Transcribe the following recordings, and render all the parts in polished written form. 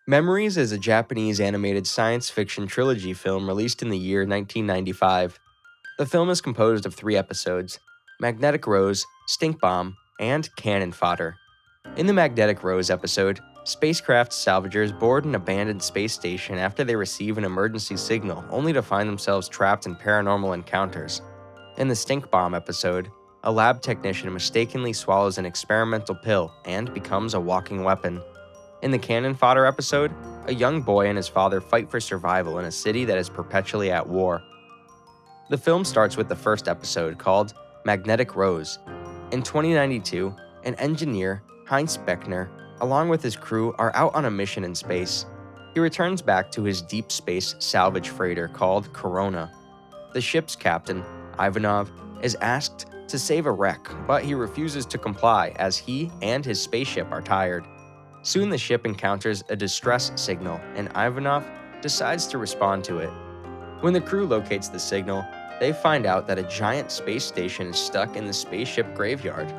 Memories is a Japanese animated science fiction trilogy film released in the year 1995. The film is composed of three episodes: Magnetic Rose, Stink Bomb, and Cannon Fodder. In the Magnetic Rose episode, spacecraft salvagers board an abandoned space station after they receive an emergency signal, only to find themselves trapped in paranormal encounters. In the Stink Bomb episode, a lab technician mistakenly swallows an experimental pill and becomes a walking weapon. In the Cannon Fodder episode, a young boy and his father fight for survival in a city that is perpetually at war. The film starts with the first episode, called Magnetic Rose. In 2092, an engineer, Heinz Beckner, along with his crew, are out on a mission in space. He returns back to his deep space salvage freighter called Corona. The ship's captain, Ivanov, is asked to save a wreck, but he refuses to comply as he and his spaceship are tired. Soon the ship encounters a distress signal, and Ivanov decides to respond to it. When the crew locates the signal, they find out that a giant space station is stuck in the spaceship graveyard.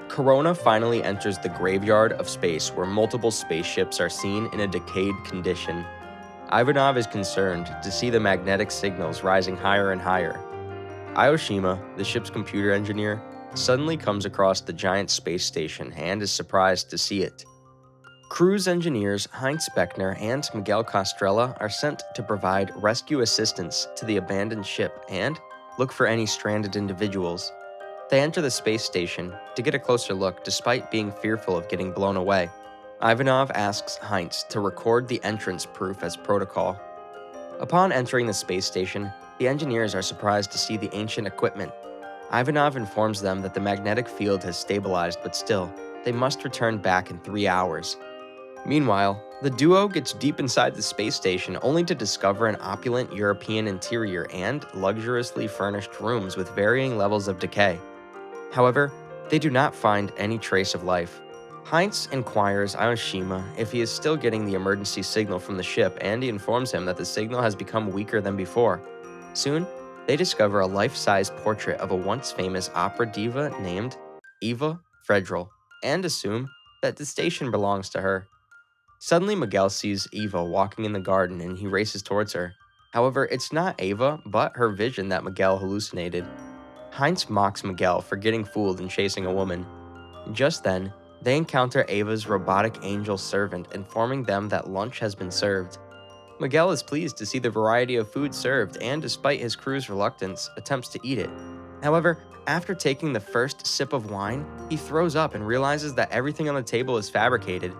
Corona finally enters the graveyard of space, where multiple spaceships are seen in a decayed condition. Ivanov is concerned to see the magnetic signals rising higher and higher. Aoshima, the ship's computer engineer, suddenly comes across the giant space station and is surprised to see it. Crew's engineers Heinz Beckner and Miguel Castrella are sent to provide rescue assistance to the abandoned ship and look for any stranded individuals. They enter the space station to get a closer look despite being fearful of getting blown away. Ivanov asks Heinz to record the entrance proof as protocol. Upon entering the space station, the engineers are surprised to see the ancient equipment. Ivanov informs them that the magnetic field has stabilized, but still, they must return back in 3 hours. Meanwhile, the duo gets deep inside the space station only to discover an opulent European interior and luxuriously furnished rooms with varying levels of decay. However, they do not find any trace of life. Heinz inquires Aoshima if he is still getting the emergency signal from the ship, and he informs him that the signal has become weaker than before. Soon, they discover a life-size portrait of a once famous opera diva named Eva Fredrel, and assume that the station belongs to her. Suddenly, Miguel sees Eva walking in the garden and he races towards her. However, it's not Eva, but her vision that Miguel hallucinated. Heinz mocks Miguel for getting fooled and chasing a woman. Just then, they encounter Eva's robotic angel servant, informing them that lunch has been served. Miguel is pleased to see the variety of food served and, despite his crew's reluctance, attempts to eat it. However, after taking the first sip of wine, he throws up and realizes that everything on the table is fabricated.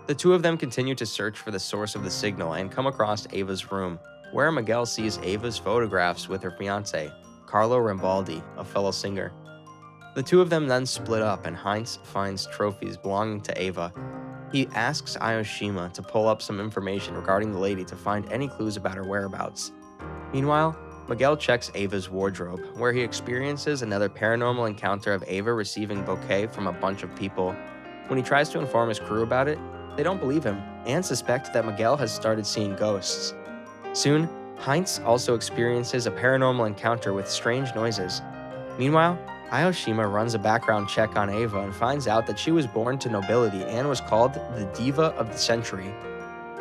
The two of them continue to search for the source of the signal and come across Ava's room, where Miguel sees Ava's photographs with her fiancé, Carlo Rambaldi, a fellow singer. The two of them then split up, and Heinz finds trophies belonging to Ava. He asks Aoshima to pull up some information regarding the lady to find any clues about her whereabouts. Meanwhile, Miguel checks Ava's wardrobe, where he experiences another paranormal encounter of Ava receiving bouquet from a bunch of people. When he tries to inform his crew about it, they don't believe him and suspect that Miguel has started seeing ghosts. Soon, Heinz also experiences a paranormal encounter with strange noises. Meanwhile, Aoshima runs a background check on Ava and finds out that she was born to nobility and was called the Diva of the Century.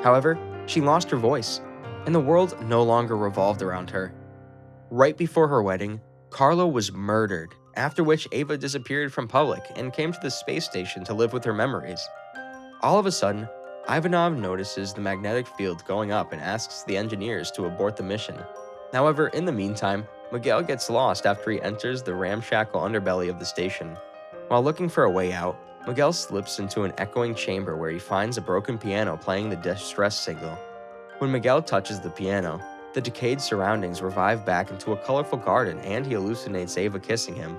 However, she lost her voice, and the world no longer revolved around her. Right before her wedding, Carlo was murdered, after which Ava disappeared from public and came to the space station to live with her memories. All of a sudden, Ivanov notices the magnetic field going up and asks the engineers to abort the mission. However, in the meantime, Miguel gets lost after he enters the ramshackle underbelly of the station. While looking for a way out, Miguel slips into an echoing chamber where he finds a broken piano playing the distress signal. When Miguel touches the piano, the decayed surroundings revive back into a colorful garden and he hallucinates Ava kissing him.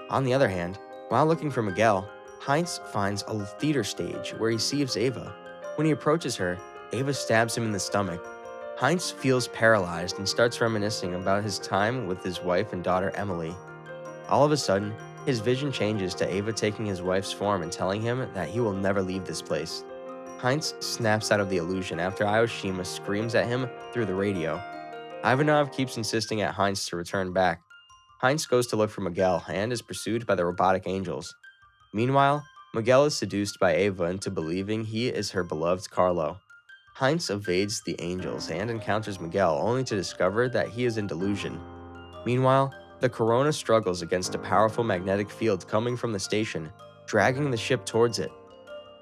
On the other hand, while looking for Miguel, Heinz finds a theater stage where he sees Ava. When he approaches her, Ava stabs him in the stomach. Heinz feels paralyzed and starts reminiscing about his time with his wife and daughter Emily. All of a sudden, his vision changes to Ava taking his wife's form and telling him that he will never leave this place. Heinz snaps out of the illusion after Aoshima screams at him through the radio. Ivanov keeps insisting at Heinz to return back. Heinz goes to look for Miguel and is pursued by the robotic angels. Meanwhile, Miguel is seduced by Ava into believing he is her beloved Carlo. Heinz evades the angels and encounters Miguel only to discover that he is in delusion. Meanwhile, the Corona struggles against a powerful magnetic field coming from the station, dragging the ship towards it.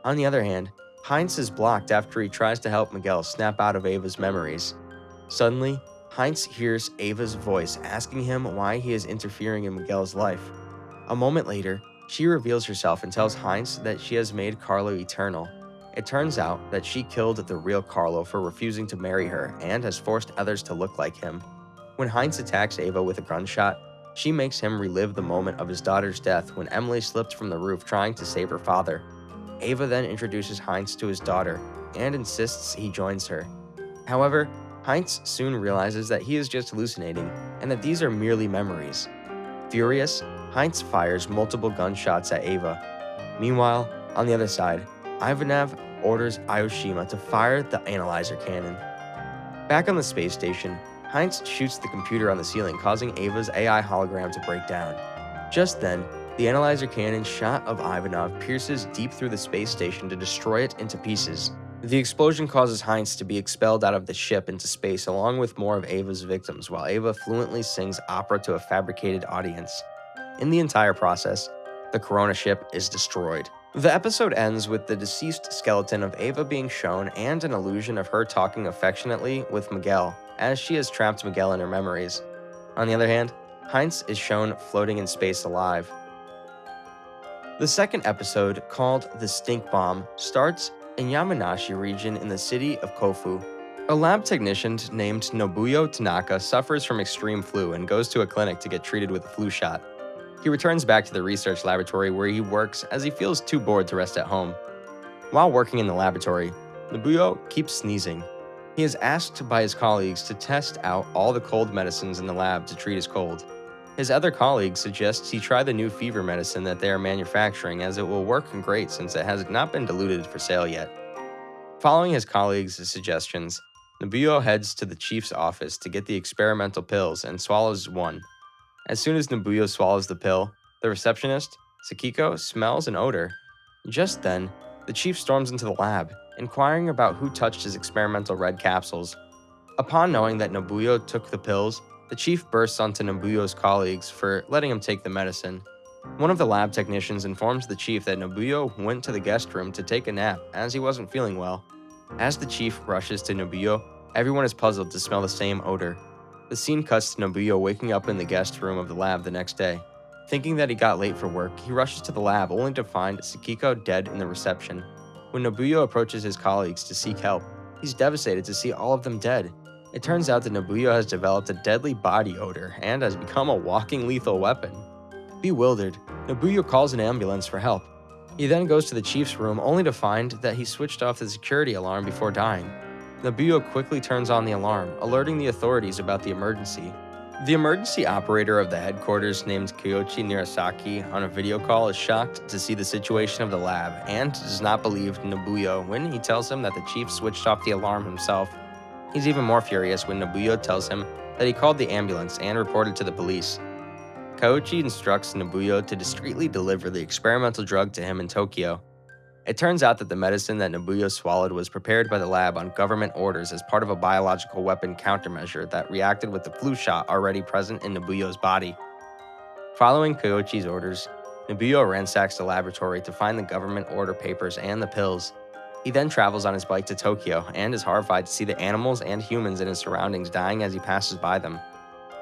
On the other hand, Heinz is blocked after he tries to help Miguel snap out of Ava's memories. Suddenly, Heinz hears Ava's voice asking him why he is interfering in Miguel's life. A moment later, she reveals herself and tells Heinz that she has made Carlo eternal. It turns out that she killed the real Carlo for refusing to marry her and has forced others to look like him. When Heinz attacks Ava with a gunshot, she makes him relive the moment of his daughter's death when Emily slipped from the roof trying to save her father. Ava then introduces Heinz to his daughter and insists he joins her. However, Heinz soon realizes that he is just hallucinating and that these are merely memories. Furious, Heinz fires multiple gunshots at Ava. Meanwhile, on the other side, Ivanov orders Aoshima to fire the analyzer cannon. Back on the space station, Heinz shoots the computer on the ceiling, causing Ava's AI hologram to break down. Just then, the analyzer cannon shot of Ivanov pierces deep through the space station to destroy it into pieces. The explosion causes Heinz to be expelled out of the ship into space along with more of Ava's victims, while Ava fluently sings opera to a fabricated audience. In the entire process, the Corona ship is destroyed. The episode ends with the deceased skeleton of Ava being shown and an illusion of her talking affectionately with Miguel, as she has trapped Miguel in her memories. On the other hand, Heinz is shown floating in space alive. The second episode, called The Stink Bomb, starts in Yamanashi region in the city of Kofu. A lab technician named Nobuyo Tanaka suffers from extreme flu and goes to a clinic to get treated with a flu shot. He returns back to the research laboratory where he works as he feels too bored to rest at home. While working in the laboratory, Nobuyo keeps sneezing. He is asked by his colleagues to test out all the cold medicines in the lab to treat his cold. His other colleagues suggest he try the new fever medicine that they are manufacturing, as it will work great since it has not been diluted for sale yet. Following his colleagues' suggestions, Nobuyo heads to the chief's office to get the experimental pills and swallows one. As soon as Nobuyo swallows the pill, the receptionist, Sakiko, smells an odor. Just then, the chief storms into the lab, inquiring about who touched his experimental red capsules. Upon knowing that Nobuyo took the pills, the chief bursts onto Nobuyo's colleagues for letting him take the medicine. One of the lab technicians informs the chief that Nobuyo went to the guest room to take a nap as he wasn't feeling well. As the chief rushes to Nobuyo, everyone is puzzled to smell the same odor. The scene cuts to Nobuyo waking up in the guest room of the lab the next day. Thinking that he got late for work, he rushes to the lab only to find Sakiko dead in the reception. When Nobuyo approaches his colleagues to seek help, he's devastated to see all of them dead. It turns out that Nobuyo has developed a deadly body odor and has become a walking lethal weapon. Bewildered, Nobuyo calls an ambulance for help. He then goes to the chief's room only to find that he switched off the security alarm before dying. Nobuyo quickly turns on the alarm, alerting the authorities about the emergency. The emergency operator of the headquarters, named Kyoichi Nirasaki, on a video call is shocked to see the situation of the lab and does not believe Nobuyo when he tells him that the chief switched off the alarm himself. He's even more furious when Nobuyo tells him that he called the ambulance and reported to the police. Kyoichi instructs Nobuyo to discreetly deliver the experimental drug to him in Tokyo. It turns out that the medicine that Nobuyo swallowed was prepared by the lab on government orders as part of a biological weapon countermeasure that reacted with the flu shot already present in Nobuyo's body. Following Kyoichi's orders, Nobuyo ransacks the laboratory to find the government order papers and the pills. He then travels on his bike to Tokyo and is horrified to see the animals and humans in his surroundings dying as he passes by them.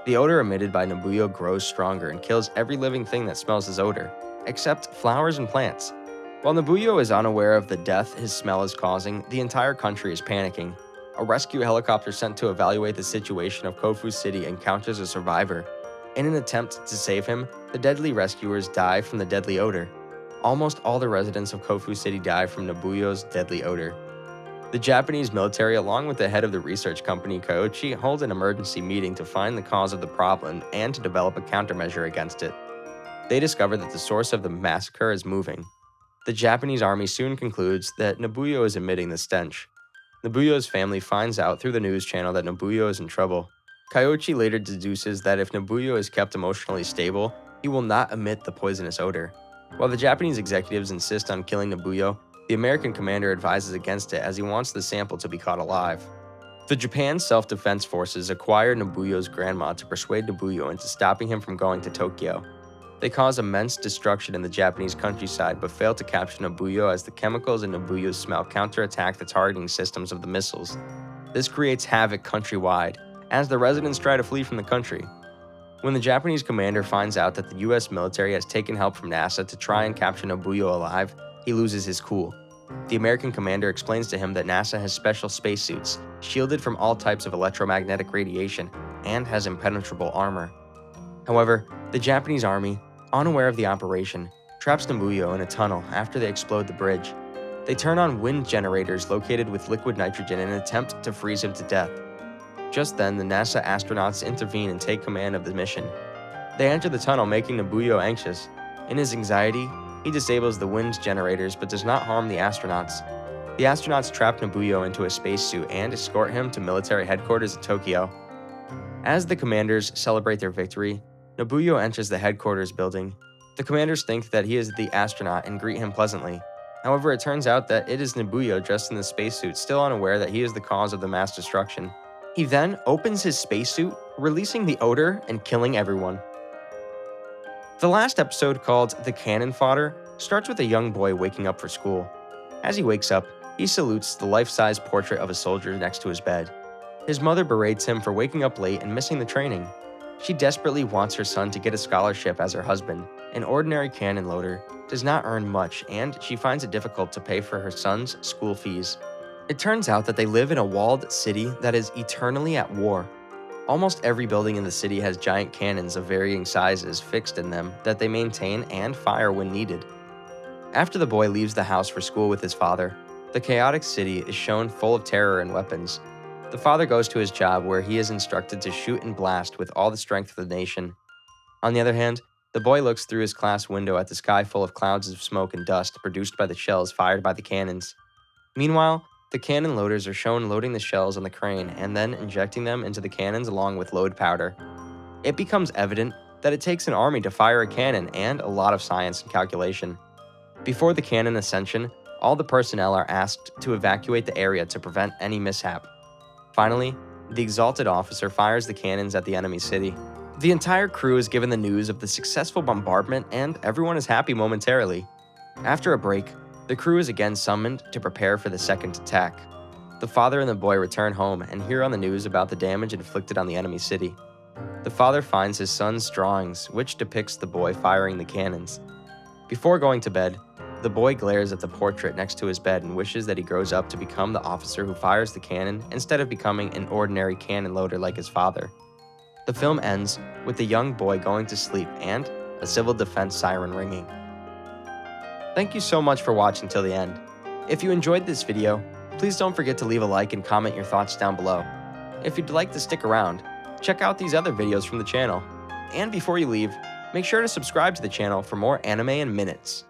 The odor emitted by Nobuyo grows stronger and kills every living thing that smells his odor, except flowers and plants. While Nobuyo is unaware of the death his smell is causing, the entire country is panicking. A rescue helicopter sent to evaluate the situation of Kofu City encounters a survivor. In an attempt to save him, the deadly rescuers die from the deadly odor. Almost all the residents of Kofu City die from Nobuyo's deadly odor. The Japanese military, along with the head of the research company Kyoichi, hold an emergency meeting to find the cause of the problem and to develop a countermeasure against it. They discover that the source of the massacre is moving. The Japanese army soon concludes that Nobuyo is emitting the stench. Nobuyo's family finds out through the news channel that Nobuyo is in trouble. Kyoichi later deduces that if Nobuyo is kept emotionally stable, he will not emit the poisonous odor. While the Japanese executives insist on killing Nobuyo, The American commander advises against it as he wants the sample to be caught alive. The Japan Self-Defense Forces acquire Nobuyo's grandma to persuade Nobuyo into stopping him from going to Tokyo. They cause immense destruction in the Japanese countryside but fail to capture Nobuyo as the chemicals in Nobuyo's smell counterattack the targeting systems of the missiles. This creates havoc countrywide, as the residents try to flee from the country. When the Japanese commander finds out that the US military has taken help from NASA to try and capture Nobuyo alive, he loses his cool. The American commander explains to him that NASA has special spacesuits, shielded from all types of electromagnetic radiation, and has impenetrable armor. However, the Japanese army, unaware of the operation, traps Nobuyo in a tunnel after they explode the bridge. They turn on wind generators located with liquid nitrogen in an attempt to freeze him to death. Just then, the NASA astronauts intervene and take command of the mission. They enter the tunnel, making Nobuyo anxious. In his anxiety, he disables the wind generators but does not harm the astronauts. The astronauts trap Nobuyo into a spacesuit and escort him to military headquarters in Tokyo. As the commanders celebrate their victory, Nobuyo enters the headquarters building. The commanders think that he is the astronaut and greet him pleasantly. However, it turns out that it is Nobuyo dressed in the spacesuit, still unaware that he is the cause of the mass destruction. He then opens his spacesuit, releasing the odor and killing everyone. The last episode, called The Cannon Fodder, starts with a young boy waking up for school. As he wakes up, he salutes the life-size portrait of a soldier next to his bed. His mother berates him for waking up late and missing the training. She desperately wants her son to get a scholarship as her husband. An ordinary cannon loader does not earn much, and she finds it difficult to pay for her son's school fees. It turns out that they live in a walled city that is eternally at war. Almost every building in the city has giant cannons of varying sizes fixed in them that they maintain and fire when needed. After the boy leaves the house for school with his father, the chaotic city is shown full of terror and weapons. The father goes to his job where he is instructed to shoot and blast with all the strength of the nation. On the other hand, the boy looks through his class window at the sky full of clouds of smoke and dust produced by the shells fired by the cannons. Meanwhile, the cannon loaders are shown loading the shells on the crane and then injecting them into the cannons along with load powder. It becomes evident that it takes an army to fire a cannon and a lot of science and calculation. Before the cannon ascension, all the personnel are asked to evacuate the area to prevent any mishap. Finally, the exalted officer fires the cannons at the enemy city. The entire crew is given the news of the successful bombardment and everyone is happy momentarily. After a break, the crew is again summoned to prepare for the second attack. The father and the boy return home and hear on the news about the damage inflicted on the enemy city. The father finds his son's drawings, which depicts the boy firing the cannons. Before going to bed, the boy glares at the portrait next to his bed and wishes that he grows up to become the officer who fires the cannon instead of becoming an ordinary cannon loader like his father. The film ends with the young boy going to sleep and a civil defense siren ringing. Thank you so much for watching till the end. If you enjoyed this video, please don't forget to leave a like and comment your thoughts down below. If you'd like to stick around, check out these other videos from the channel. And before you leave, make sure to subscribe to the channel for more anime in minutes.